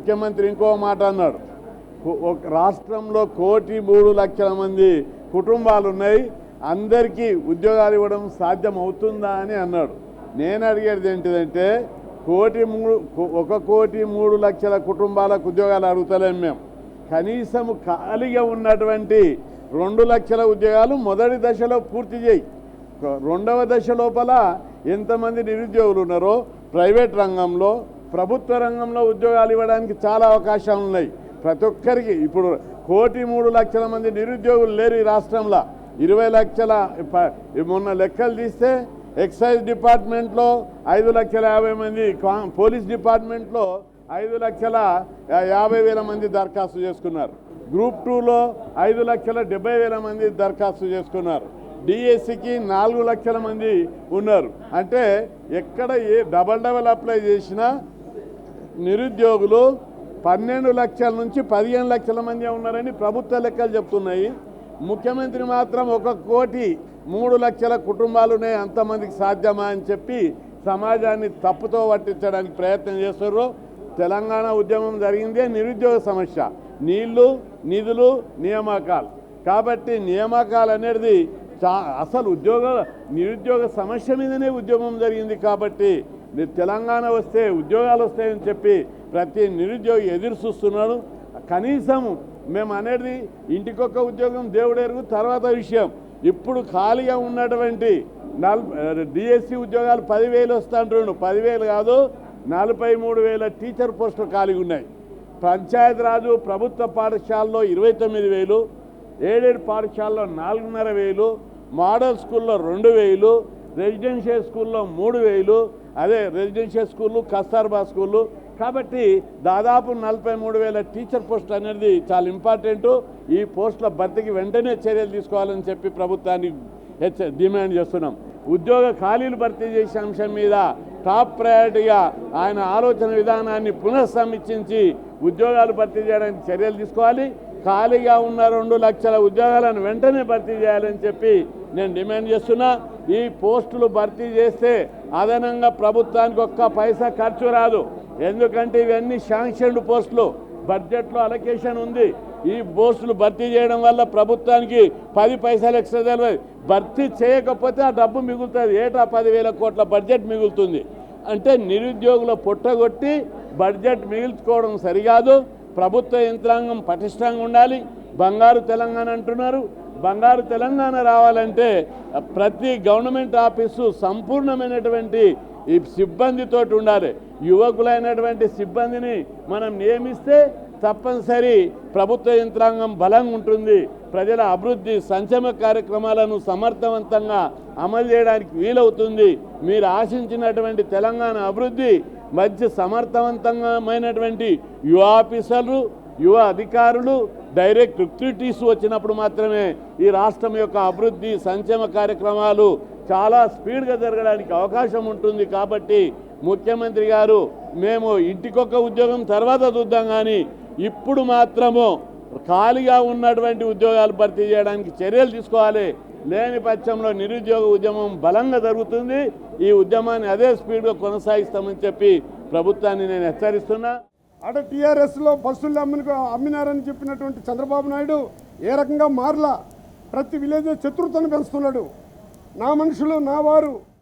ముఖ్యమంత్రి ఇంకో మాట అన్నాడు, ఒక రాష్ట్రంలో 1,03,00,000 మంది కుటుంబాలు ఉన్నాయి, అందరికీ ఉద్యోగాలు ఇవ్వడం సాధ్యం అవుతుందా అని అన్నాడు. నేను అడిగేది ఏంటిదంటే 1,03,00,000 కుటుంబాలకు ఉద్యోగాలు అడుగుతలేం మేము. కనీసం ఖాళీగా ఉన్నటువంటి 2 లక్షల ఉద్యోగాలు మొదటి దశలో పూర్తి చేయి. రెండవ దశ లోపల ఎంతమంది నిరుద్యోగులు ఉన్నారో ప్రైవేట్ రంగంలో, ప్రభుత్వ రంగంలో ఉద్యోగాలు ఇవ్వడానికి చాలా అవకాశాలు ఉన్నాయి. ప్రతి ఒక్కరికి ఇప్పుడు 1,03,00,000 మంది నిరుద్యోగులు లేరు ఈ రాష్ట్రంలో. 20 లక్షల మొన్న లెక్కలు తీస్తే ఎక్సైజ్ డిపార్ట్మెంట్లో 5,50,000 మంది, పోలీస్ డిపార్ట్మెంట్లో 5,50,000 మంది దరఖాస్తు చేసుకున్నారు. గ్రూప్ 2లో 5,70,000 మంది దరఖాస్తు చేసుకున్నారు. డిఎస్సికి 4 లక్షల మంది ఉన్నారు. అంటే ఎక్కడ ఏ డబల్ అప్లై చేసినా నిరుద్యోగులు 12 లక్షల నుంచి 15 లక్షల మంది ఉన్నారని ప్రభుత్వ లెక్కలు చెప్తున్నాయి. ముఖ్యమంత్రి మాత్రం 1,03,00,000 కుటుంబాలునే అంతమందికి సాధ్యమా అని చెప్పి సమాజాన్ని తప్పుతో పట్టించడానికి ప్రయత్నం చేస్తున్నారు. తెలంగాణ ఉద్యమం జరిగిందే నిరుద్యోగ సమస్య, నీళ్లు, నిధులు, నియామకాలు. కాబట్టి నియామకాలు అనేది అసలు నిరుద్యోగ సమస్య మీదనే ఉద్యమం జరిగింది. కాబట్టి తెలంగాణ వస్తే ఉద్యోగాలు వస్తాయని చెప్పి ప్రతి నిరుద్యోగి ఎదురు చూస్తున్నాడు. కనీసం మేము అనేది ఇంటికొక ఉద్యోగం దేవుడెరుగు తర్వాత విషయం. ఇప్పుడు ఖాళీగా ఉన్నటువంటి డిఎస్సి ఉద్యోగాలు 10,000 వస్తా అంటున్నాడు. 10,000 కాదు, 43,000 టీచర్ పోస్టులు ఖాళీగా ఉన్నాయి. పంచాయతీరాజు ప్రభుత్వ పాఠశాలలో 29,000, ఎయిడెడ్ పాఠశాలలో 4,500, మోడల్ స్కూల్లో 2,000, రెసిడెన్షియల్ స్కూల్లో 3,000, అదే రెసిడెన్షియల్ స్కూళ్ళు, కస్తూర్బా స్కూళ్ళు. కాబట్టి దాదాపు 43,000 టీచర్ పోస్ట్ అనేది చాలా ఇంపార్టెంటు. ఈ పోస్టుల భర్తీకి వెంటనే చర్యలు తీసుకోవాలని చెప్పి ప్రభుత్వాన్ని డిమాండ్ చేస్తున్నాం. ఉద్యోగ ఖాళీలు భర్తీ చేసే అంశం మీద టాప్ ప్రయారిటీగా ఆయన ఆలోచన విధానాన్ని పునఃసమీక్షించి ఉద్యోగాలు భర్తీ చేయడానికి చర్యలు తీసుకోవాలి. ఖాళీగా ఉన్న 2 లక్షల ఉద్యోగాలను వెంటనే భర్తీ చేయాలని చెప్పి నేను డిమాండ్ చేస్తున్నా. ఈ పోస్టులు భర్తీ చేస్తే అదనంగా ప్రభుత్వానికి ఒక్క పైసా ఖర్చు రాదు. ఎందుకంటే ఇవన్నీ శాంక్షన్డ్ పోస్టులు, బడ్జెట్లో అలొకేషన్ ఉంది. ఈ పోస్టులు భర్తీ చేయడం వల్ల ప్రభుత్వానికి 10 పైసలు ఎక్స్ట్రా తెలియదు. భర్తీ చేయకపోతే ఆ డబ్బు మిగులుతుంది. ఏటా 10,000 కోట్ల బడ్జెట్ మిగులుతుంది. అంటే నిరుద్యోగుల పొట్టగొట్టి బడ్జెట్ మిగుల్చుకోవడం సరికాదు. ప్రభుత్వ యంత్రాంగం పటిష్టంగా ఉండాలి. బంగారు తెలంగాణ అంటున్నారు. బంగారు తెలంగాణ రావాలంటే ప్రతి గవర్నమెంట్ ఆఫీసు సంపూర్ణమైనటువంటి ఈ సిబ్బందితో ఉండాలి. యువకులైనటువంటి సిబ్బందిని మనం నియమిస్తే తప్పనిసరి ప్రభుత్వ యంత్రాంగం బలంగా ఉంటుంది. ప్రజల అభివృద్ధి, సంక్షేమ కార్యక్రమాలను సమర్థవంతంగా అమలు చేయడానికి వీలవుతుంది. మీరు ఆశించినటువంటి తెలంగాణ అభివృద్ధి మంచి సమర్థవంతమైనటువంటి యువ ఆఫీసర్లు, యువ అధికారులు, డైరెక్ట్ రిక్రూటీస్ వచ్చినప్పుడు మాత్రమే ఈ రాష్ట్రం యొక్క అభివృద్ధి, సంక్షేమ కార్యక్రమాలు చాలా స్పీడ్గా జరగడానికి అవకాశం ఉంటుంది. కాబట్టి ముఖ్యమంత్రి గారు, మేము ఇంటికొక ఉద్యోగం తర్వాత చూద్దాం, కానీ ఇప్పుడు మాత్రము ఖాళీగా ఉన్నటువంటి ఉద్యోగాలు భర్తీ చేయడానికి చర్యలు తీసుకోవాలి. లేని పక్షంలో నిరుద్యోగ ఉద్యమం బలంగా జరుగుతుంది. ఈ ఉద్యమాన్ని అదే స్పీడ్గా కొనసాగిస్తామని చెప్పి ప్రభుత్వాన్ని నేను హెచ్చరిస్తున్నా. అటు టీఆర్ఎస్లో బస్సులు అమ్మినారని చెప్పినటువంటి చంద్రబాబు నాయుడు ఏ రకంగా మారలా, ప్రతి విలేజ్ శత్రుత్వాన్ని పెంచుతున్నాడు. నా మనుషులు, నా వారు